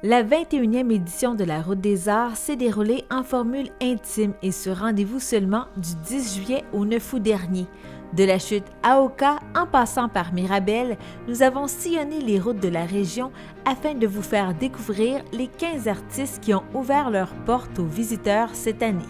La 21e édition de la Route des Arts s'est déroulée en formule intime et sur rendez-vous seulement du 10 juillet au 9 août dernier. De la chute à Oka, en passant par Mirabel, nous avons sillonné les routes de la région afin de vous faire découvrir les 15 artistes qui ont ouvert leurs portes aux visiteurs cette année.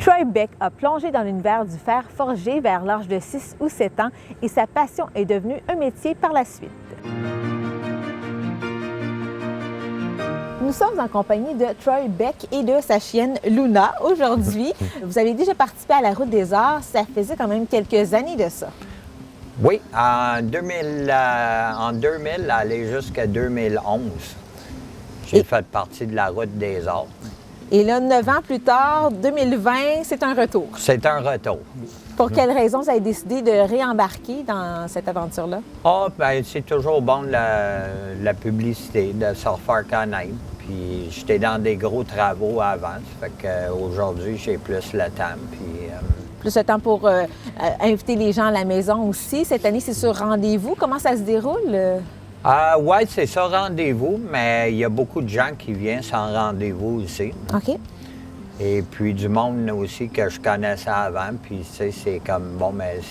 Troy Beck a plongé dans l'univers du fer forgé vers l'âge de 6 ou 7 ans et sa passion est devenue un métier par la suite. Nous sommes en compagnie de Troy Beck et de sa chienne Luna aujourd'hui. Vous avez déjà participé à la Route des Arts, ça faisait quand même quelques années de ça. Oui, en 2000, aller jusqu'à 2011, j'ai fait partie de la Route des Arts. Et là, 9 ans plus tard, 2020, c'est un retour. C'est un retour. Pour quelle raison vous avez décidé de réembarquer dans cette aventure-là? Bien, c'est toujours bon la publicité, de se refaire connaître. Puis j'étais dans des gros travaux avant, ça fait qu'aujourd'hui, j'ai plus le temps. Puis, plus de temps pour inviter les gens à la maison aussi. Cette année, c'est sur rendez-vous. Comment ça se déroule? Oui, c'est ça, rendez-vous, mais il y a beaucoup de gens qui viennent sans rendez-vous aussi. OK. Et puis du monde aussi que je connaissais avant, puis tu sais, c'est comme, bon, mais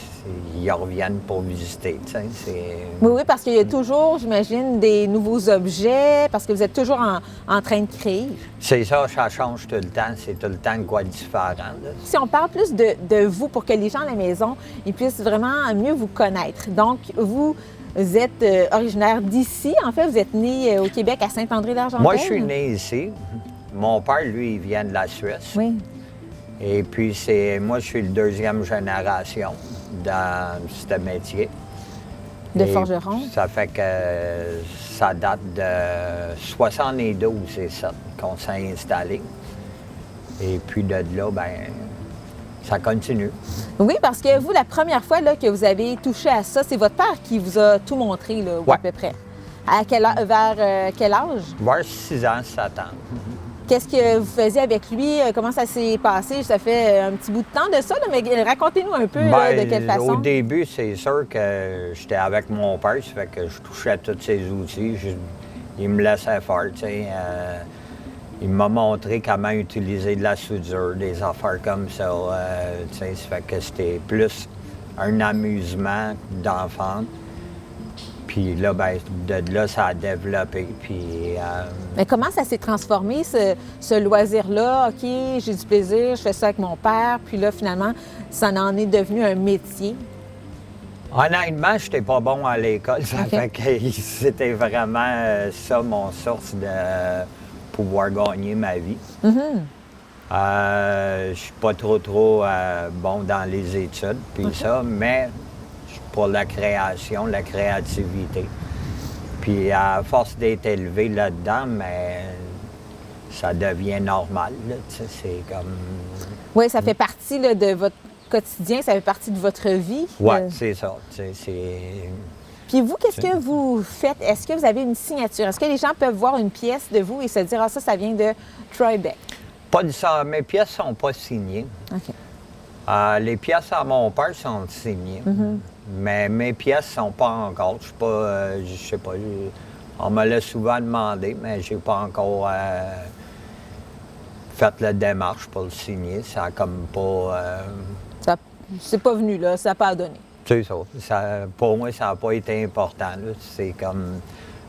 ils reviennent pour visiter, tu sais, Oui, parce qu'il y a toujours, j'imagine, des nouveaux objets, parce que vous êtes toujours en train de créer. C'est ça, ça change tout le temps, c'est tout le temps quoi de différent, là. Si on parle plus de vous, pour que les gens à la maison, ils puissent vraiment mieux vous connaître. Donc, vous êtes originaire d'ici. En fait, vous êtes né au Québec, à Saint-André-l'Argentine. Moi, je suis né ici. Mon père, lui, il vient de la Suisse. Oui. Et puis, moi, je suis le deuxième génération dans ce métier. De forgeron? Ça fait que ça date de 72, c'est ça, qu'on s'est installé. Et puis, de là, bien, ça continue. Oui, parce que vous, la première fois là, que vous avez touché à ça, c'est votre père qui vous a tout montré, là, ou à peu près. Vers quel âge? Vers 6 ans, 7 ans. Qu'est-ce que vous faisiez avec lui? Comment ça s'est passé? Ça fait un petit bout de temps de ça, là, mais racontez-nous un peu de quelle façon. Au début, c'est sûr que j'étais avec mon père, ça fait que je touchais à tous ses outils. Il me laissait faire, tu sais. Il m'a montré comment utiliser de la soudure, des affaires comme ça. Tu sais, ça fait que c'était plus un amusement d'enfant. Puis là, ben, de là, ça a développé. Puis, Mais comment ça s'est transformé, ce loisir-là? OK, j'ai du plaisir, je fais ça avec mon père. Puis là, finalement, ça en est devenu un métier. Honnêtement, je n'étais pas bon à l'école. Ça fait que c'était vraiment ça, mon source de pouvoir gagner ma vie. Je suis pas trop bon dans les études, puis ça, mais pour la création, la créativité. Puis à force d'être élevé là-dedans, mais ça devient normal, là, tu sais, c'est comme... Oui, ça fait partie là, de votre quotidien, ça fait partie de votre vie. Oui, c'est ça, tu sais, c'est... Puis vous, qu'est-ce que vous faites? Est-ce que vous avez une signature? Est-ce que les gens peuvent voir une pièce de vous et se dire « Ah, ça vient de Troy Beck ». Pas de ça. Mes pièces sont pas signées. OK. Les pièces à mon père sont signées. Mais mes pièces sont pas encore. Je sais pas. On me l'a souvent demandé, mais j'ai pas encore fait la démarche pour le signer. Ça a comme pas... C'est pas venu, là. Ça n'a pas donné. C'est ça. Pour moi, ça n'a pas été important, là. C'est comme...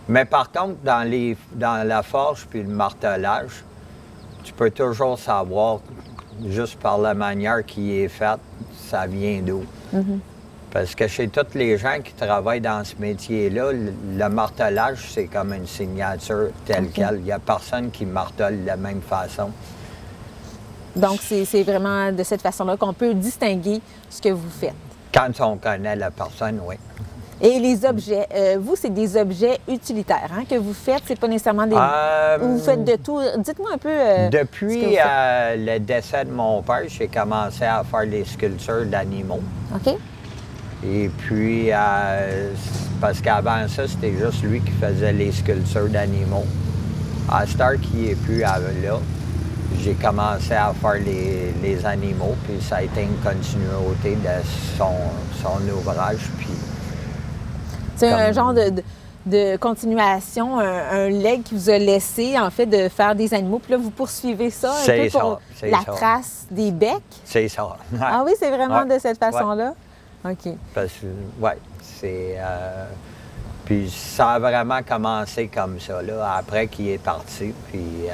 Mais par contre, dans la forge puis le martelage, tu peux toujours savoir, juste par la manière qui est faite, ça vient d'où. Parce que chez tous les gens qui travaillent dans ce métier-là, le martelage, c'est comme une signature telle quelle. Il n'y a personne qui martèle de la même façon. Donc, c'est vraiment de cette façon-là qu'on peut distinguer ce que vous faites. Quand on connaît la personne, oui. Et les objets, vous, c'est des objets utilitaires que vous faites, c'est pas nécessairement des... Ou vous faites de tout. Dites-moi un peu depuis le décès de mon père, j'ai commencé à faire des sculptures d'animaux. OK. Et puis, parce qu'avant ça, c'était juste lui qui faisait les sculptures d'animaux. À cette heure qui n'est plus là, j'ai commencé à faire les animaux, puis ça a été une continuité de son ouvrage. Puis, c'est un genre de continuation, un leg qui vous a laissé, en fait, de faire des animaux. Puis là, vous poursuivez ça un peu pour la trace des becs? C'est ça. Ah oui, c'est vraiment de cette façon-là? Ouais. OK. Parce que, oui, c'est... puis ça a vraiment commencé comme ça, là, après qu'il est parti. Puis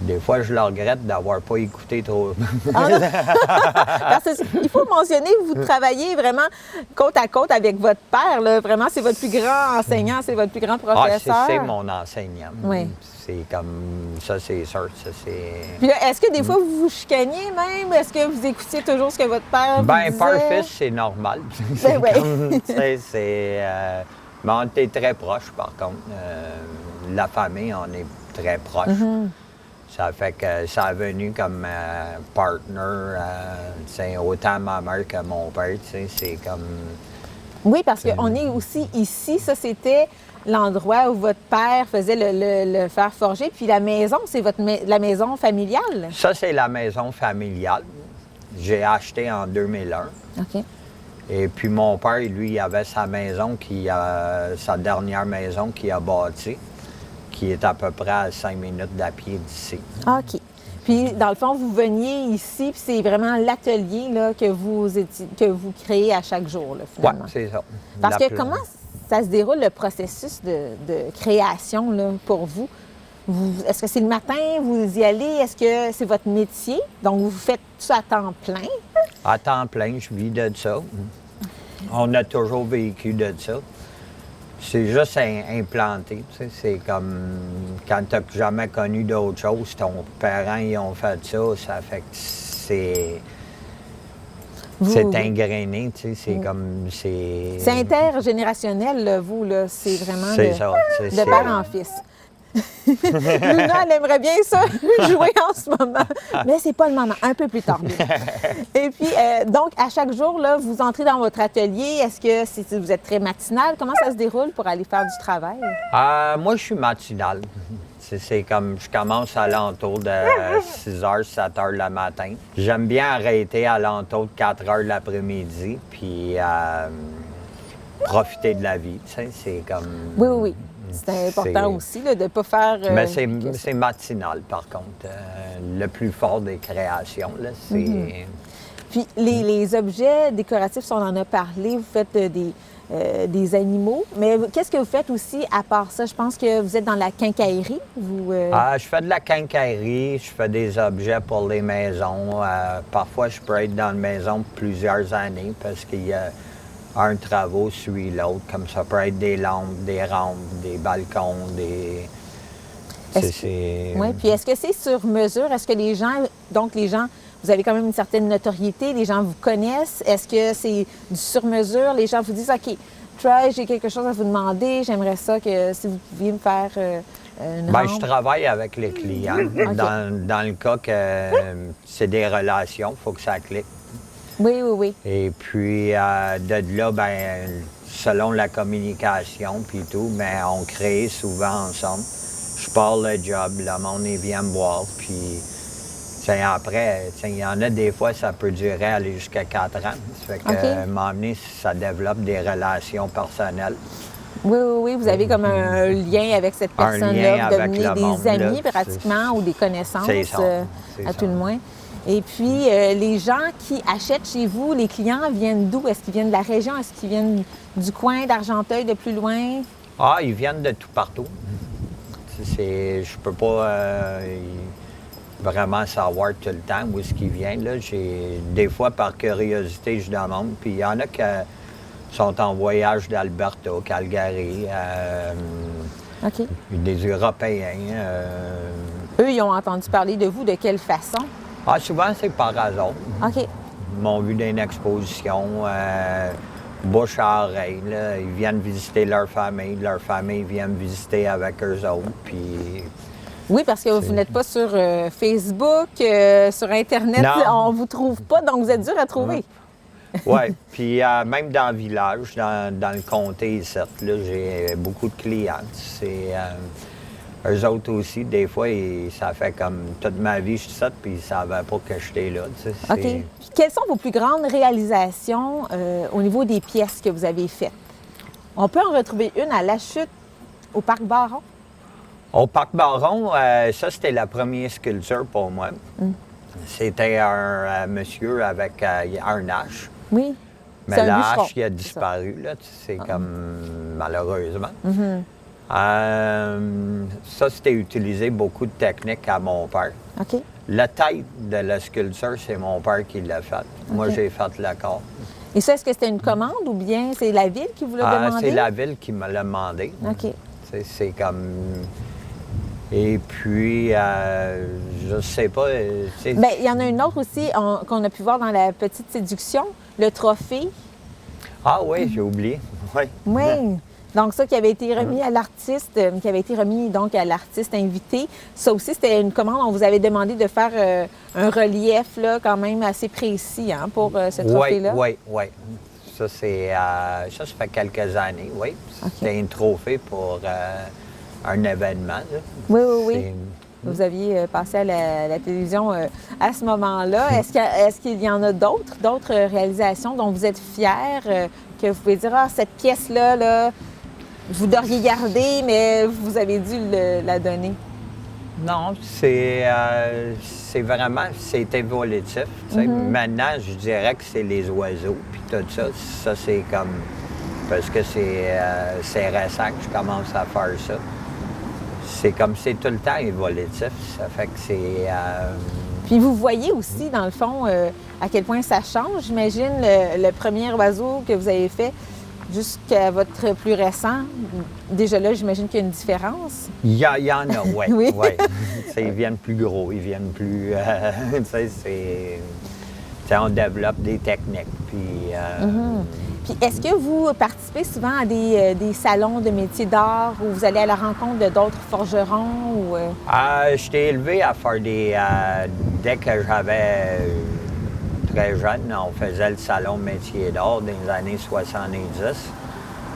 des fois, je le regrette d'avoir pas écouté trop. Parce qu'il faut mentionner, vous travaillez vraiment côte à côte avec votre père. Là. Vraiment, c'est votre plus grand enseignant, c'est votre plus grand professeur. Ah, c'est mon enseignant. Oui. C'est comme ça, c'est sûr. Ça, c'est... Puis là, est-ce que des fois, vous vous chicaniez même? Est-ce que vous écoutiez toujours ce que votre père vous disait? Père-fils, c'est normal. Ben oui. Mais on était très proches, par contre. La famille, on est très proches. Mm-hmm. Ça fait que ça est venu comme partner, autant ma mère que mon père, c'est comme... Oui, parce qu'on est aussi ici, ça c'était l'endroit où votre père faisait le fer forger, puis la maison, c'est la maison familiale? Ça, c'est la maison familiale. J'ai acheté en 2001. OK. Et puis mon père, lui, il avait sa maison, sa dernière maison qu'il a bâtie, qui est à peu près à 5 minutes d'à pied d'ici. OK. Puis, dans le fond, vous veniez ici, puis c'est vraiment l'atelier là, que vous créez à chaque jour, là, finalement. Oui, c'est ça. Parce que comment ça se déroule, le processus de création là, pour vous? Est-ce que c'est le matin, vous y allez? Est-ce que c'est votre métier? Donc, vous faites tout ça à temps plein? À temps plein, je vis de ça. On a toujours vécu de ça. C'est juste implanté. Tu sais, c'est comme quand tu n'as jamais connu d'autre chose, ton parent, ils ont fait ça, ça fait que c'est ingrainé, tu sais, c'est comme... C'est intergénérationnel, là, vous, là. C'est vraiment de père en fils. Luna, elle aimerait bien ça, jouer en ce moment. Mais c'est pas le moment, un peu plus tard. Et puis, donc, à chaque jour, là, vous entrez dans votre atelier. Est-ce que vous êtes très matinal? Comment ça se déroule pour aller faire du travail? Moi, je suis matinal. C'est comme, je commence à l'entour de 6 h, 7 h le matin. J'aime bien arrêter à l'entour de 4 h l'après-midi, puis profiter de la vie. Tu sais, c'est comme... Oui. C'est important aussi là, de ne pas faire... Mais c'est matinal, par contre. Le plus fort des créations, là, c'est... Mm-hmm. Puis les objets décoratifs, on en a parlé, vous faites des animaux. Mais qu'est-ce que vous faites aussi à part ça? Je pense que vous êtes dans la quincaillerie. Je fais de la quincaillerie, je fais des objets pour les maisons. Parfois, je peux être dans une maison plusieurs années parce qu'il y a... Un travaux suit l'autre, comme ça peut être des lampes, des rampes, des balcons, des... Oui, puis est-ce que c'est sur mesure? Est-ce que les gens, vous avez quand même une certaine notoriété, les gens vous connaissent? Est-ce que c'est du sur mesure? Les gens vous disent, OK, Troy, j'ai quelque chose à vous demander, j'aimerais ça que si vous pouviez me faire une rampe. Je travaille avec les clients. Okay. Dans le cas que c'est des relations, il faut que ça clique. Oui. Et puis, de là, selon la communication puis tout, on crée souvent ensemble. Je pars le job, le monde, il vient me voir, puis après, il y en a des fois, ça peut durer aller jusqu'à 4 ans. Ça fait que, à un moment donné, ça développe des relations personnelles. Oui, vous avez comme un lien avec cette personne-là, vous devenez des amis là, pratiquement ou des connaissances, à tout le moins. Et puis, les gens qui achètent chez vous, les clients viennent d'où? Est-ce qu'ils viennent de la région? Est-ce qu'ils viennent du coin d'Argenteuil, de plus loin? Ils viennent de tout partout. Je peux pas vraiment savoir tout le temps où est-ce qu'ils viennent. Là. Des fois, par curiosité, je demande. Puis il y en a qui sont en voyage d'Alberta, Calgary, des Européens. Eux, ils ont entendu parler de vous de quelle façon? Souvent, c'est par hasard. OK. Ils m'ont vu dans une exposition. bouche à oreille. Là. Ils viennent visiter leur famille vient me visiter avec eux autres. Puis Oui, parce que vous n'êtes pas sur Facebook, sur Internet, Non. on ne vous trouve pas, donc vous êtes dur à trouver. oui, puis même dans le village, dans le comté ici, là, j'ai beaucoup de clients. C'est eux autres aussi, des fois, ça fait comme toute ma vie, je suis ici, puis ils ne savaient pas que j'étais là. Tu sais, OK. Puis quelles sont vos plus grandes réalisations au niveau des pièces que vous avez faites? On peut en retrouver une à La Chute, au Parc Baron. Au Parc Baron, ça, c'était la première sculpture pour moi. C'était un monsieur avec un hache. Oui. Mais C'est un la bûcheron, hache, il a c'est ça. disparu, là. C'est comme, malheureusement. Ça, c'était utiliser beaucoup de techniques à mon père. OK. La tête de la sculpture, c'est mon père qui l'a faite. Moi, j'ai fait le corps. Et ça, est-ce que c'était une commande ou bien c'est la ville qui vous l'a demandé? C'est la ville qui me l'a demandé. OK. C'est comme... Et puis, je sais pas... Bien, il y en a une autre aussi qu'on a pu voir dans la petite séduction, le trophée. Ah oui, j'ai oublié. Oui. Oui. Donc, ça qui avait été remis à l'artiste, qui avait été remis donc à l'artiste invité. Ça aussi, c'était une commande. On vous avait demandé de faire un relief là, quand même assez précis hein, pour ce trophée-là. Oui. Ça, ça fait quelques années, oui. C'était un trophée pour un événement. Là. Oui. Vous aviez passé à la télévision à ce moment-là. Est-ce qu'il y en a d'autres réalisations dont vous êtes fiers, que vous pouvez dire, ah, cette pièce-là, là, vous l'auriez gardée, mais vous avez dû la donner? Non, c'est vraiment, c'est évolutif. Tu sais. Maintenant, je dirais que c'est les oiseaux, puis tout ça. Ça, c'est comme, parce que c'est récent que je commence à faire ça. C'est comme, c'est tout le temps évolutif. Ça fait que c'est... Puis vous voyez aussi, dans le fond, à quel point ça change. J'imagine le premier oiseau que vous avez fait jusqu'à votre plus récent. Déjà là, j'imagine qu'il y a une différence. Il y en a, oui. Oui. Ouais. Ils viennent plus gros, ils viennent plus... tu sais, c'est... Tu sais, on développe des techniques, puis... Puis est-ce que vous participez souvent à des salons de métiers d'art où vous allez à la rencontre de d'autres forgerons? Ou, je t'ai élevé à faire des... dès que j'avais très jeune, on faisait le salon de métiers d'art dans les années 70.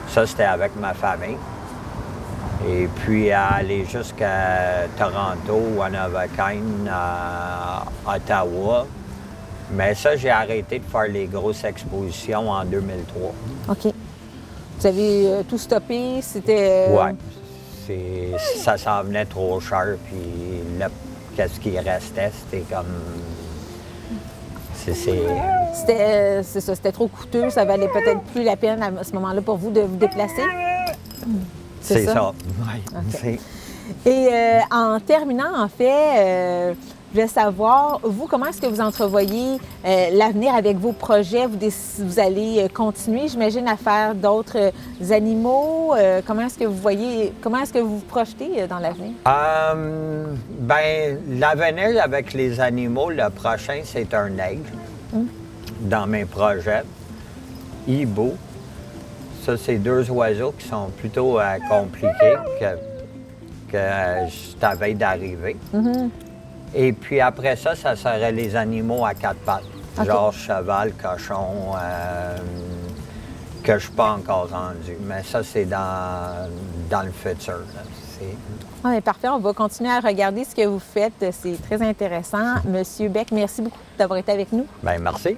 Ça, c'était avec ma famille. Et puis aller jusqu'à Toronto, Wanavakine, à Ottawa. Mais ça, j'ai arrêté de faire les grosses expositions en 2003. OK. Vous avez tout stoppé? C'était... Oui. Ça s'en venait trop cher, puis là, qu'est-ce qui restait, c'était comme... C'était ça, c'était trop coûteux, ça valait peut-être plus la peine à ce moment-là pour vous de vous déplacer? C'est ça. Oui. Okay. Et en terminant, en fait, je voulais savoir, vous, comment est-ce que vous entrevoyez l'avenir avec vos projets? Vous allez continuer, j'imagine, à faire d'autres animaux? Comment est-ce que vous voyez, comment est-ce que vous vous projetez dans l'avenir? Bien, l'avenir avec les animaux, le prochain, c'est un aigle dans mes projets. Hibou. Ça, c'est deux oiseaux qui sont plutôt compliqués que je t'avais d'arriver. Et puis après ça, ça serait les animaux à quatre pattes, genre cheval, cochon, que je ne suis pas encore rendu. Mais ça, c'est dans le futur. Ah, mais parfait, on va continuer à regarder ce que vous faites. C'est très intéressant. Monsieur Beck, merci beaucoup d'avoir été avec nous. Bien, merci.